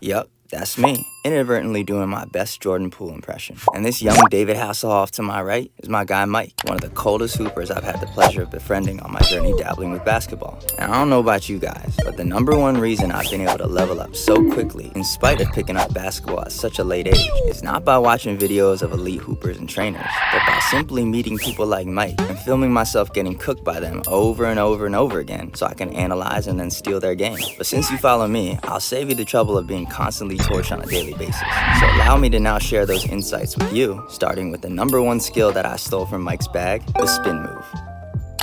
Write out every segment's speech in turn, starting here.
Yup, that's me, inadvertently doing my best Jordan Poole impression. And this young David Hasselhoff to my right is my guy Mike, one of the coldest hoopers I've had the pleasure of befriending on my journey dabbling with basketball. And I don't know about you guys, but the number one reason I've been able to level up so quickly, in spite of picking up basketball at such a late age, is not by watching videos of elite hoopers and trainers, but by simply meeting people like Mike and filming myself getting cooked by them over and over and over again so I can analyze and then steal their game. But since you follow me, I'll save you the trouble of being constantly torched on a daily basis. So allow me to now share those insights with you, starting with the number one skill that I stole from Mike's bag, the spin move.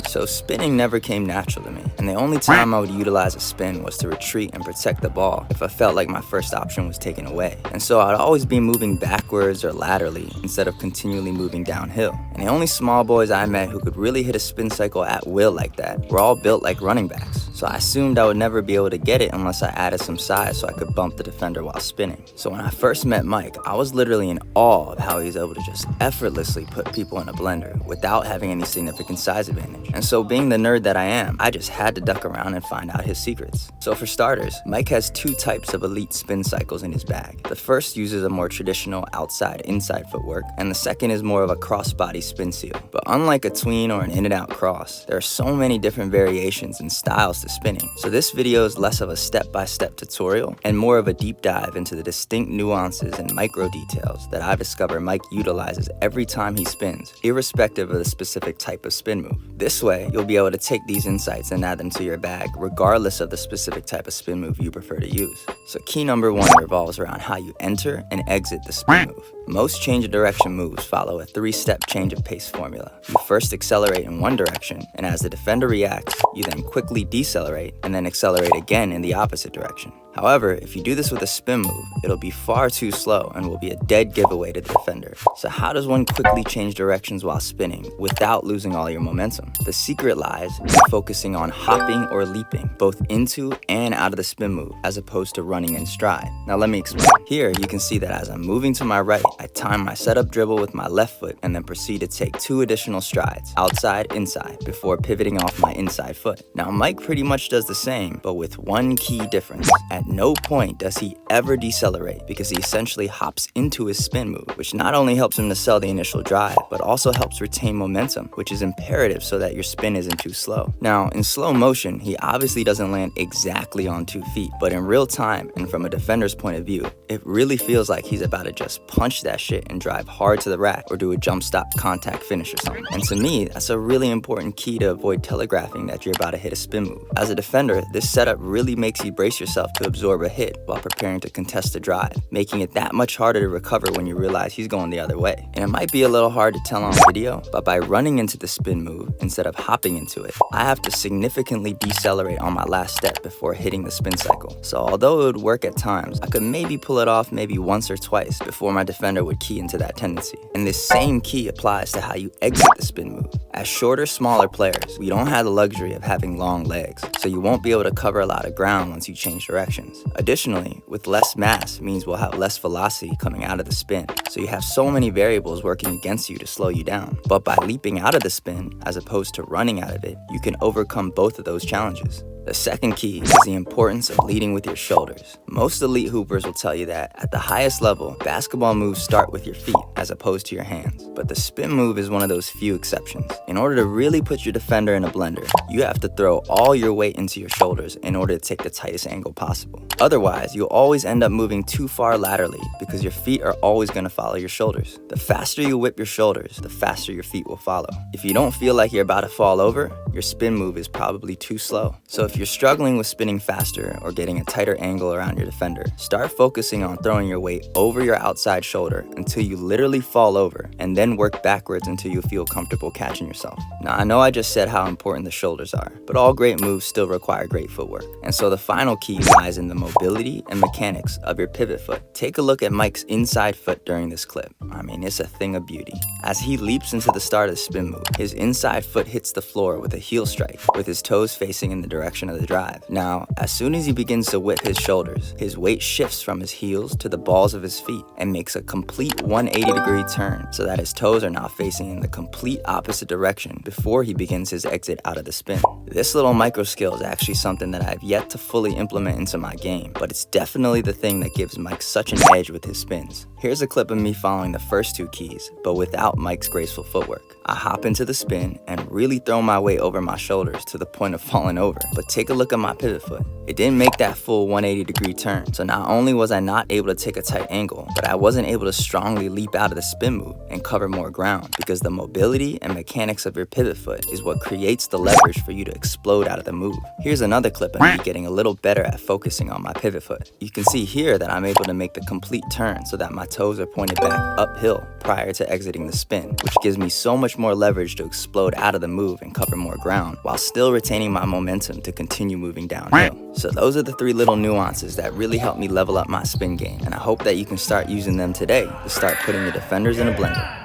So spinning never came natural to me, and the only time I would utilize a spin was to retreat and protect the ball if I felt like my first option was taken away. And so I'd always be moving backwards or laterally instead of continually moving downhill. And the only small boys I met who could really hit a spin cycle at will like that were all built like running backs. So I assumed I would never be able to get it unless I added some size so I could bump the defender while spinning. So when I first met Mike, I was literally in awe of how he's able to just effortlessly put people in a blender without having any significant size advantage. And so being the nerd that I am, I just had to duck around and find out his secrets. So for starters, Mike has two types of elite spin cycles in his bag. The first uses a more traditional outside-inside footwork, and the second is more of a cross-body spin seal. But unlike a tween or an in-and-out cross, there are so many different variations and styles to spinning. So this video is less of a step-by-step tutorial and more of a deep dive into the distinct nuances and micro details that I discover Mike utilizes every time he spins, irrespective of the specific type of spin move. This way, you'll be able to take these insights and add them to your bag, regardless of the specific type of spin move you prefer to use. So key number one revolves around how you enter and exit the spin move. Most change of direction moves follow a three-step change of pace formula. You first accelerate in one direction, and as the defender reacts, you then quickly decelerate and then accelerate again in the opposite direction. However, if you do this with a spin move, it'll be far too slow and will be a dead giveaway to the defender. So how does one quickly change directions while spinning without losing all your momentum? The secret lies in focusing on hopping or leaping, both into and out of the spin move, as opposed to running in stride. Now let me explain. Here, you can see that as I'm moving to my right, I time my setup dribble with my left foot and then proceed to take two additional strides, outside, inside, before pivoting off my inside foot. Now Mike pretty much does the same, but with one key difference. At no point does he ever decelerate because he essentially hops into his spin move, which not only helps him to sell the initial drive, but also helps retain momentum, which is imperative so that your spin isn't too slow. Now, in slow motion, he obviously doesn't land exactly on 2 feet, but in real time and from a defender's point of view, it really feels like he's about to just punch that shit and drive hard to the rack or do a jump stop contact finish or something. And to me, that's a really important key to avoid telegraphing that you're about to hit a spin move. As a defender, this setup really makes you brace yourself to absorb a hit while preparing to contest a drive, making it that much harder to recover when you realize he's going the other way. And it might be a little hard to tell on video, but by running into the spin move instead of hopping into it, I have to significantly decelerate on my last step before hitting the spin cycle. So although it would work at times, I could maybe pull it off maybe once or twice before my defender would key into that tendency. And this same key applies to how you exit the spin move. As shorter, smaller players, we don't have the luxury of having long legs, so you won't be able to cover a lot of ground once you change directions. Additionally, with less mass means we'll have less velocity coming out of the spin, so you have so many variables working against you to slow you down. But by leaping out of the spin, as opposed to running out of it, you can overcome both of those challenges. The second key is the importance of leading with your shoulders. Most elite hoopers will tell you that at the highest level, basketball moves start with your feet as opposed to your hands. But the spin move is one of those few exceptions. In order to really put your defender in a blender, you have to throw all your weight into your shoulders in order to take the tightest angle possible. Otherwise, you'll always end up moving too far laterally because your feet are always going to follow your shoulders. The faster you whip your shoulders, the faster your feet will follow. If you don't feel like you're about to fall over, your spin move is probably too slow. So if you're struggling with spinning faster or getting a tighter angle around your defender, start focusing on throwing your weight over your outside shoulder until you literally fall over, and then work backwards until you feel comfortable catching yourself. Now, I know I just said how important the shoulders are, but all great moves still require great footwork. And so the final key lies in the mobility and mechanics of your pivot foot. Take a look at Mike's inside foot during this clip. I mean, it's a thing of beauty. As he leaps into the start of the spin move, his inside foot hits the floor with a heel strike, with his toes facing in the direction of the drive. Now, as soon as he begins to whip his shoulders, his weight shifts from his heels to the balls of his feet and makes a complete 180-degree turn so that his toes are now facing in the complete opposite direction before he begins his exit out of the spin. This little micro skill is actually something that I've yet to fully implement into my game, but it's definitely the thing that gives Mike such an edge with his spins. Here's a clip of me following the first two keys, but without Mike's graceful footwork. I hop into the spin and really throw my weight over my shoulders to the point of falling over. But take a look at my pivot foot. It didn't make that full 180-degree turn. So not only was I not able to take a tight angle, but I wasn't able to strongly leap out of the spin move and cover more ground, because the mobility and mechanics of your pivot foot is what creates the leverage for you to explode out of the move. Here's another clip of me getting a little better at focusing on my pivot foot. You can see here that I'm able to make the complete turn so that my toes are pointed back uphill prior to exiting the spin, which gives me so much more leverage to explode out of the move and cover more ground while still retaining my momentum to continue moving downhill. So those are the 3 little nuances that really help me level up my spin game, and I hope that you can start using them today to start putting your defenders in a blender.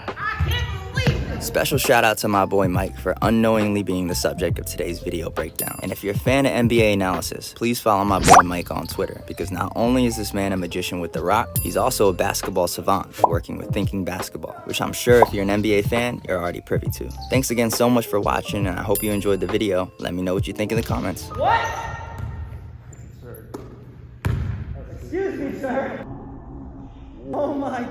Special shout out to my boy Mike for unknowingly being the subject of today's video breakdown. And if you're a fan of NBA analysis, please follow my boy Mike on Twitter, because not only is this man a magician with the rock, he's also a basketball savant working with Thinking Basketball, which I'm sure if you're an NBA fan, you're already privy to. Thanks again so much for watching, and I hope you enjoyed the video. Let me know what you think in the comments. What? Sir. Excuse me, sir. Oh my